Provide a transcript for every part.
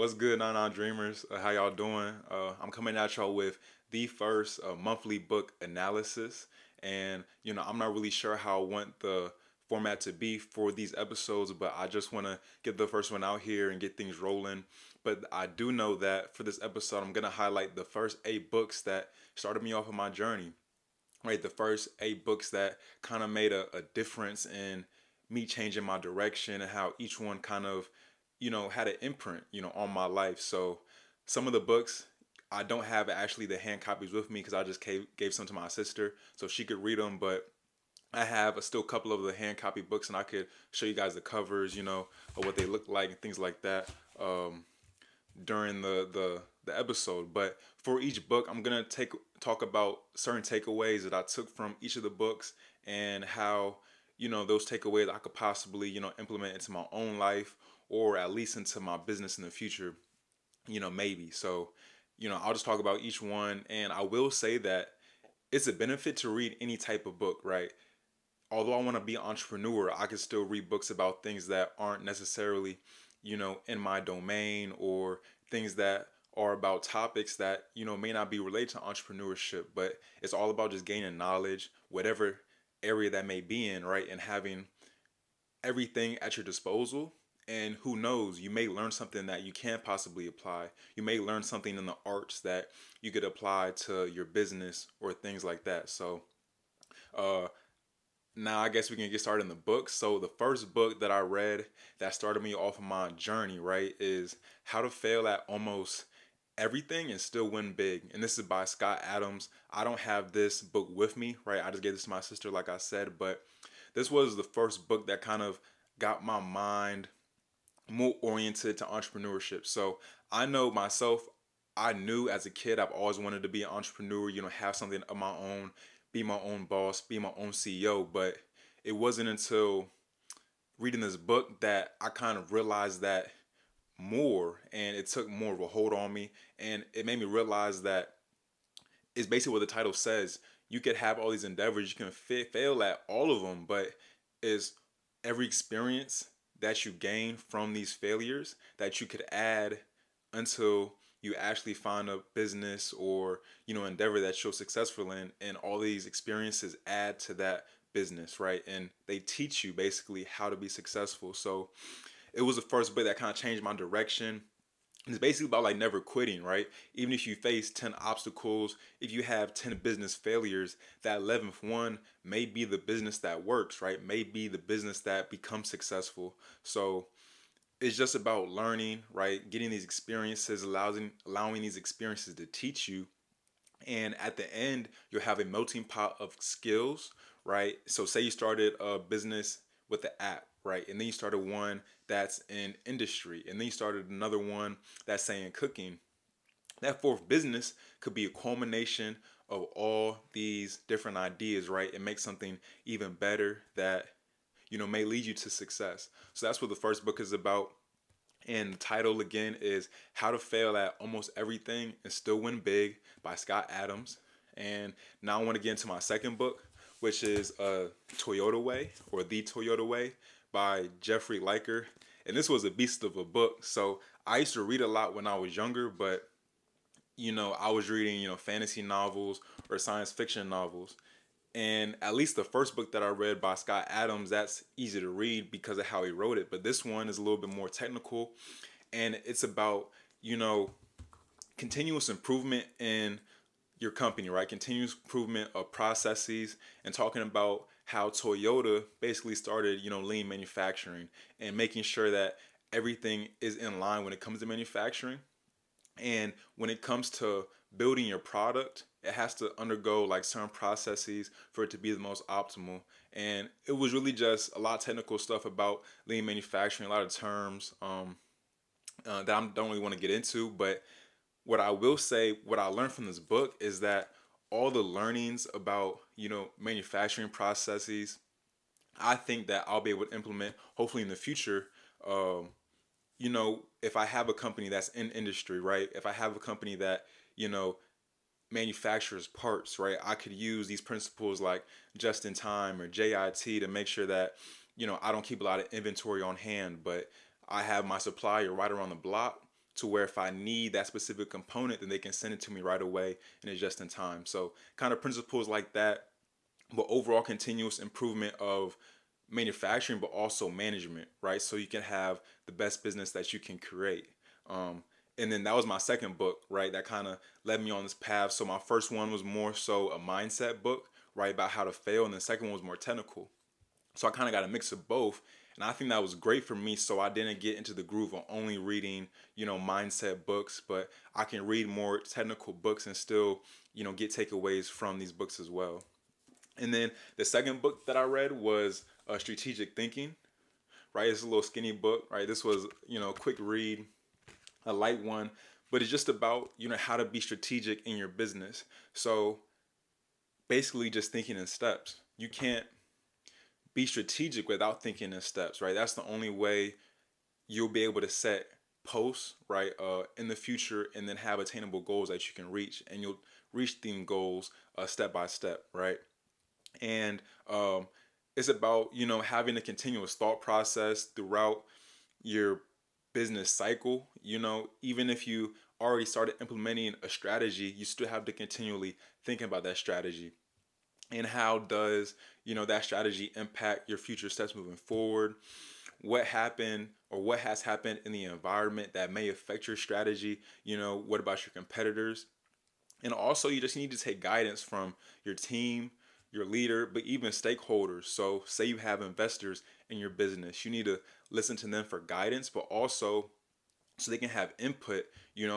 What's good, 99 Dreamers? How y'all doing? I'm coming at y'all with the first monthly book analysis, and I'm not really sure how I want the format to be for these episodes, but I just want to get the first one out here and get things rolling. But I do know that for this episode, I'm gonna highlight the first 8 books that started me off on my journey. Right, the first 8 books that kind of made a difference in me changing my direction and how each one kind of had an imprint on my life. So some of the books I don't have actually the hand copies with me because I just gave some to my sister so she could read them, but I have still a couple of the hand copy books and I could show you guys the covers, of what they look like and things like that. During the episode. But for each book, I'm gonna talk about certain takeaways that I took from each of the books and how those takeaways I could possibly implement into my own life or at least into my business in the future. Maybe. So I'll just talk about each one, and I will say that it's a benefit to read any type of book, right? Although I want to be an entrepreneur, I can still read books about things that aren't necessarily, in my domain, or things that are about topics that, may not be related to entrepreneurship, but it's all about just gaining knowledge, whatever area that may be in, right? And having everything at your disposal. And who knows, you may learn something that you can possibly apply. You may learn something in the arts that you could apply to your business or things like that. So, uh, now I guess we can get started in the book. So the first book that I read that started me off of my journey, right, is How to Fail at Almost Everything and Still Win Big. And this is by Scott Adams. I don't have this book with me, right? I just gave this to my sister, like I said, but this was the first book that kind of got my mind more oriented to entrepreneurship. So I know myself, I knew as a kid I've always wanted to be an entrepreneur, have something of my own, be my own boss, be my own CEO. But it wasn't until reading this book that I kind of realized that more, and it took more of a hold on me. And it made me realize that it's basically what the title says. You could have all these endeavors, you can fail at all of them, but is every experience that you gain from these failures that you could add until you actually find a business or endeavor that you're successful in, and all these experiences add to that business, right? And they teach you basically how to be successful. So it was the first book that kind of changed my direction. It's basically about like never quitting, right? Even if you face 10 obstacles, if you have 10 business failures, that 11th one may be the business that works, right? May be the business that becomes successful. So it's just about learning, right? Getting these experiences, allowing these experiences to teach you. And at the end, you'll have a melting pot of skills, right? So say you started a business with the app, right? And then you started one that's in industry, and then you started another one that's saying cooking. That fourth business could be a culmination of all these different ideas, right? And make something even better that may lead you to success. So that's what the first book is about. And the title again is How to Fail at Almost Everything and Still Win Big by Scott Adams. And now I want to get into my second book, which is Toyota Way, or The Toyota Way by Jeffrey Liker. And this was a beast of a book. So I used to read a lot when I was younger, but I was reading, fantasy novels or science fiction novels. And at least the first book that I read by Scott Adams, that's easy to read because of how he wrote it. But this one is a little bit more technical, and it's about, continuous improvement in your company, right? Continuous improvement of processes, and talking about how Toyota basically started, lean manufacturing and making sure that everything is in line when it comes to manufacturing. And when it comes to building your product, it has to undergo like certain processes for it to be the most optimal. And it was really just a lot of technical stuff about lean manufacturing, a lot of terms that I don't really want to get into. But what I will say, what I learned from this book is that all the learnings about, manufacturing processes, I think that I'll be able to implement hopefully in the future. If I have a company that's in industry, right? If I have a company that, manufacturers parts, right? I could use these principles like just in time or JIT to make sure that, I don't keep a lot of inventory on hand, but I have my supplier right around the block. to where if I need that specific component, then they can send it to me right away and it's just in time. So kind of principles like that, but overall continuous improvement of manufacturing, but also management, right? So you can have the best business that you can create. And then that was my second book, right? That kind of led me on this path. So my first one was more so a mindset book, right, about how to fail, and the second one was more technical. So I kind of got a mix of both, and I think that was great for me. So I didn't get into the groove of only reading, mindset books, but I can read more technical books and still, get takeaways from these books as well. And then the second book that I read was Strategic Thinking, right? It's a little skinny book, right? This was, a quick read, a light one, but it's just about, how to be strategic in your business. So basically just thinking in steps. You can't be strategic without thinking in steps, right? That's the only way you'll be able to set posts, right, in the future, and then have attainable goals that you can reach, and you'll reach these goals step by step, right? And it's about having a continuous thought process throughout your business cycle. Even if you already started implementing a strategy, you still have to continually think about that strategy, and how does that strategy impact your future steps moving forward. What happened or what has happened in the environment that may affect your strategy. What about your competitors? And also, you just need to take guidance from your team, your leader, but even stakeholders. So say you have investors in your business, you need to listen to them for guidance, but also so they can have input,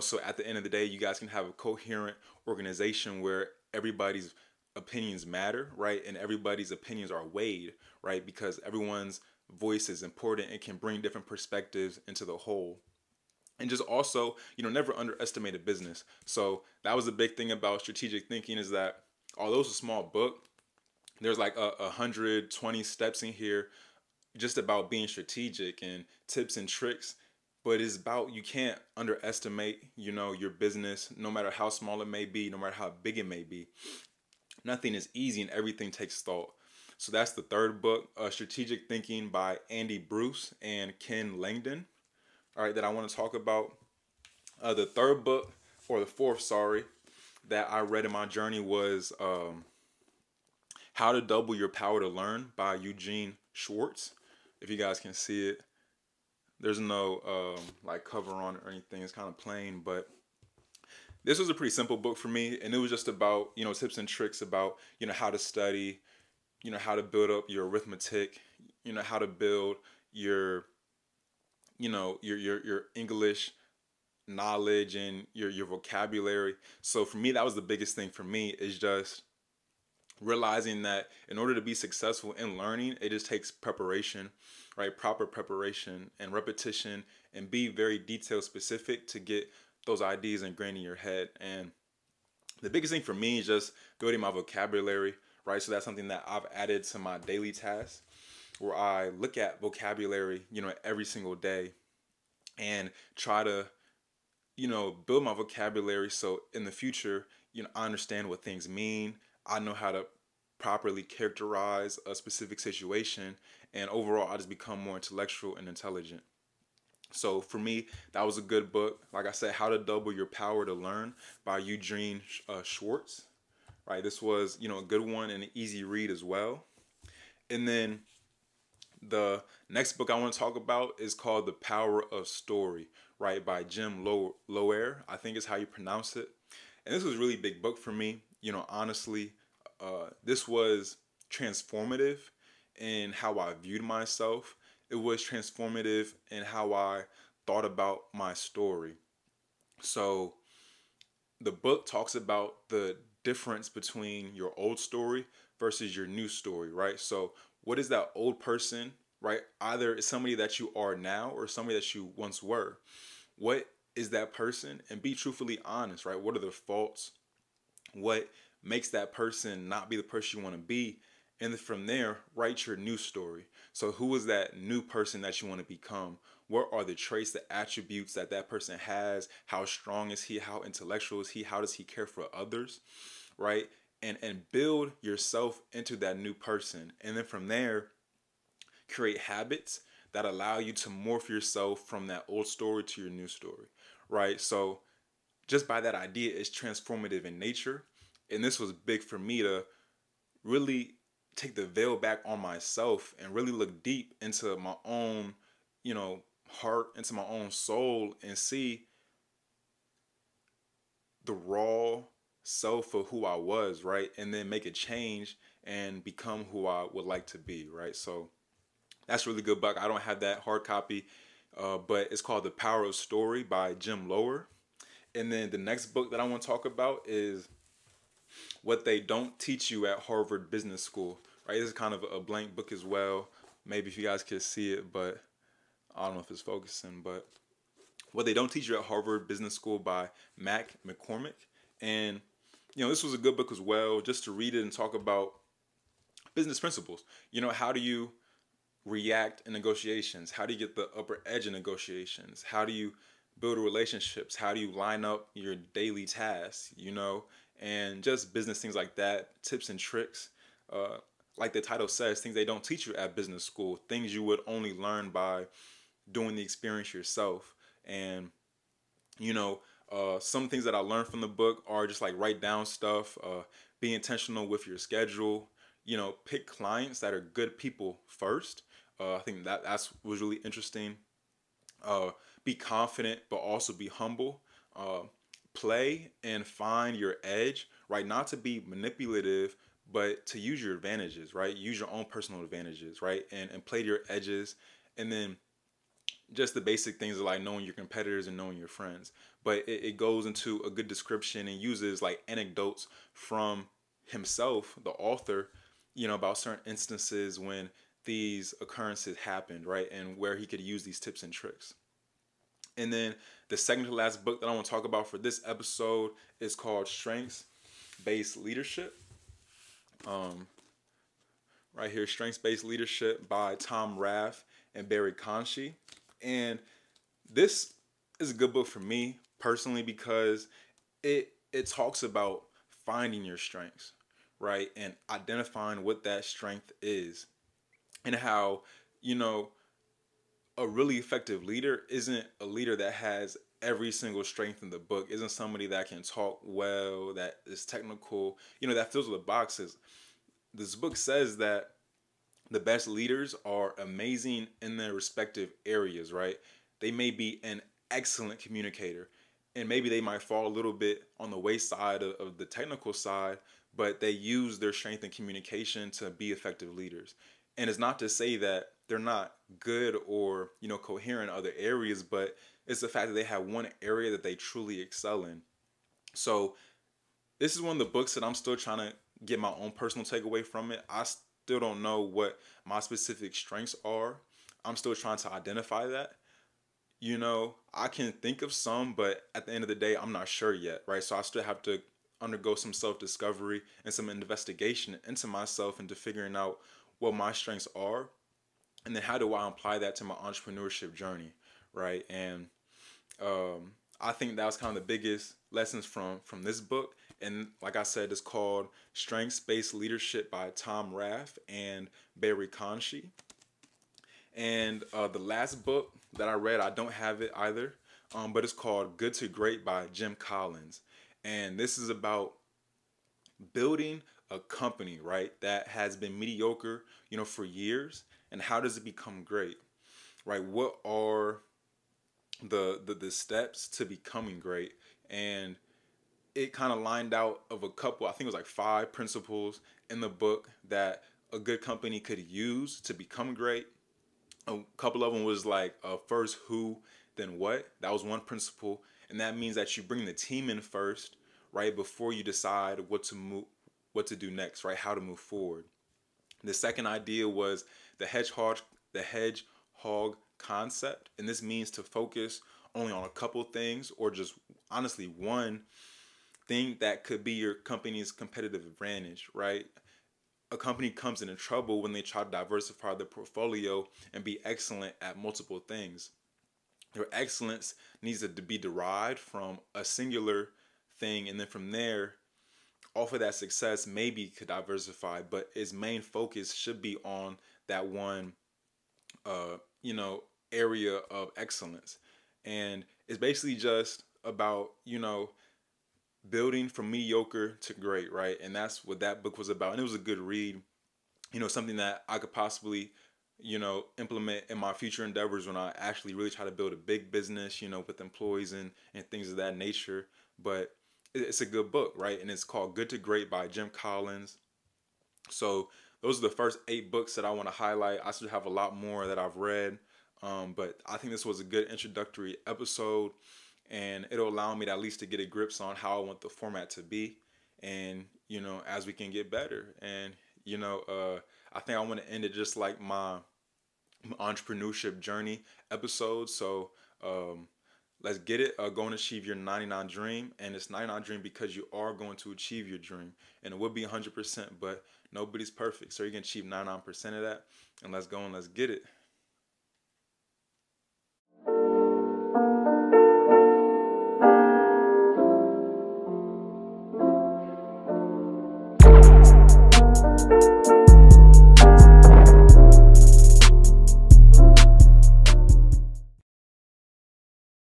so at the end of the day, you guys can have a coherent organization where everybody's opinions matter, right? And everybody's opinions are weighed, right? Because everyone's voice is important and can bring different perspectives into the whole. And just also, never underestimate a business. So that was the big thing about strategic thinking, is that although it's a small book, there's like 120 steps in here just about being strategic and tips and tricks. But it's about, you can't underestimate, your business, no matter how small it may be, no matter how big it may be. Nothing is easy and everything takes thought. So that's the third book, Strategic Thinking by Andy Bruce and Ken Langdon, all right, that I want to talk about. The third book, or the fourth, sorry, that I read in my journey was How to Double Your Power to Learn by Eugene Schwartz. If you guys can see it, there's no like cover on it or anything. It's kind of plain, but this was a pretty simple book for me, and it was just about, tips and tricks about, how to study, how to build up your arithmetic, how to build your, your English knowledge and your vocabulary. So for me, that was the biggest thing for me, is just realizing that in order to be successful in learning, it just takes preparation, right? Proper preparation and repetition, and be very detail specific to get those ideas ingrained in your head. And the biggest thing for me is just building my vocabulary, right? So that's something that I've added to my daily tasks, where I look at vocabulary, every single day, and try to, build my vocabulary so in the future, I understand what things mean. I know how to properly characterize a specific situation, and overall, I just become more intellectual and intelligent. So for me, that was a good book. Like I said, How to Double Your Power to Learn by Eugene Schwartz. Right, this was, a good one and an easy read as well. And then the next book I want to talk about is called The Power of Story, right, by Jim Loehr. I think is how you pronounce it. And this was a really big book for me. Honestly, this was transformative in how I viewed myself. It was transformative in how I thought about my story. So the book talks about the difference between your old story versus your new story, right? So what is that old person, right? Either it's somebody that you are now or somebody that you once were. What is that person? And be truthfully honest, right? What are their faults? What makes that person not be the person you want to be? And then from there, write your new story. So who is that new person that you want to become? What are the traits, the attributes that that person has? How strong is he? How intellectual is he? How does he care for others? Right? And build yourself into that new person. And then from there, create habits that allow you to morph yourself from that old story to your new story. right? So just by that idea, it's transformative in nature. And this was big for me to really take the veil back on myself and really look deep into my own, you know, heart, into my own soul, and see the raw self of who I was, right? And then make a change and become who I would like to be, right? So that's a really good book. I don't have that hard copy, but it's called The Power of Story by Jim Lower. And then the next book that I want to talk about is What They Don't Teach You at Harvard Business School, right? This is kind of a blank book as well. Maybe if you guys could see it, but I don't know if it's focusing, but What They Don't Teach You at Harvard Business School by Mac McCormick. And, you know, this was a good book as well, just to read it and talk about business principles. You know, how do you react in negotiations? How do you get the upper edge in negotiations? How do you build relationships? How do you line up your daily tasks, you know, and just business things like that, tips and tricks. Like the title says, things they don't teach you at business school, things you would only learn by doing the experience yourself. And, you know, some things that I learned from the book are just like write down stuff, be intentional with your schedule, you know, pick clients that are good people first. I think that's was really interesting. Be confident, but also be humble. Play and find your edge, right? Not to be manipulative, but to use your advantages, right? Use your own personal advantages, right? And play to your edges. And then just the basic things are like knowing your competitors and knowing your friends. But it goes into a good description and uses like anecdotes from himself, the author, you know, about certain instances when these occurrences happened, right? And where he could use these tips and tricks. And then the second to last book that I want to talk about for this episode is called Strengths Based Leadership. Right here, Strengths Based Leadership by Tom Rath and Barry Conchie. And this is a good book for me personally because it talks about finding your strengths, right? And identifying what that strength is, and how, you know, a really effective leader isn't a leader that has every single strength in the book, isn't somebody that can talk well, that is technical, you know, that fills the boxes. This book says that the best leaders are amazing in their respective areas, right? They may be an excellent communicator, and maybe they might fall a little bit on the wayside of the technical side, but they use their strength in communication to be effective leaders. And it's not to say that they're not good or, you know, coherent in other areas, but it's the fact that they have one area that they truly excel in. So this is one of the books that I'm still trying to get my own personal takeaway from it. I still don't know what my specific strengths are. I'm still trying to identify that. You know, I can think of some, but at the end of the day, I'm not sure yet, right? So I still have to undergo some self-discovery and some investigation into myself, into figuring out what my strengths are, and then how do I apply that to my entrepreneurship journey, right? And I think that was kind of the biggest lessons from this book. And like I said, it's called Strengths Based Leadership by Tom Rath and Barry Conchie. And the last book that I read, I don't have it either, but it's called Good to Great by Jim Collins. And this is about building a company, right, that has been mediocre, you know, for years, and how does it become great, right? What are the steps to becoming great? And it kind of lined out of a couple, I think it was like 5 principles in the book that a good company could use to become great. A couple of them was like first who, then what. That was one principle, and that means that you bring the team in first, right, before you decide what to do next, right, how to move forward. The second idea was the hedgehog concept, and this means to focus only on a couple things, or just honestly one thing that could be your company's competitive advantage, right? A company comes into trouble when they try to diversify their portfolio and be excellent at multiple things. Your excellence needs to be derived from a singular thing, and then from there, off of that success, maybe could diversify, but its main focus should be on that one, you know, area of excellence. And it's basically just about, building from mediocre to great, right? And that's what that book was about. And it was a good read, something that I could possibly, implement in my future endeavors when I actually really try to build a big business, with employees and things of that nature. But it's a good book, right? And it's called Good to Great by Jim Collins. So those are the first 8 books that I want to highlight. I still have a lot more that I've read, but I think this was a good introductory episode, and it'll allow me to at least to get a grips on how I want the format to be, and as we can get better. And I think I want to end it just like my entrepreneurship journey episode. So let's get it. Go and achieve your 99 dream. And it's 99 dream because you are going to achieve your dream. And it would be 100%, but nobody's perfect. So you're going to achieve 99% of that. And let's go and let's get it.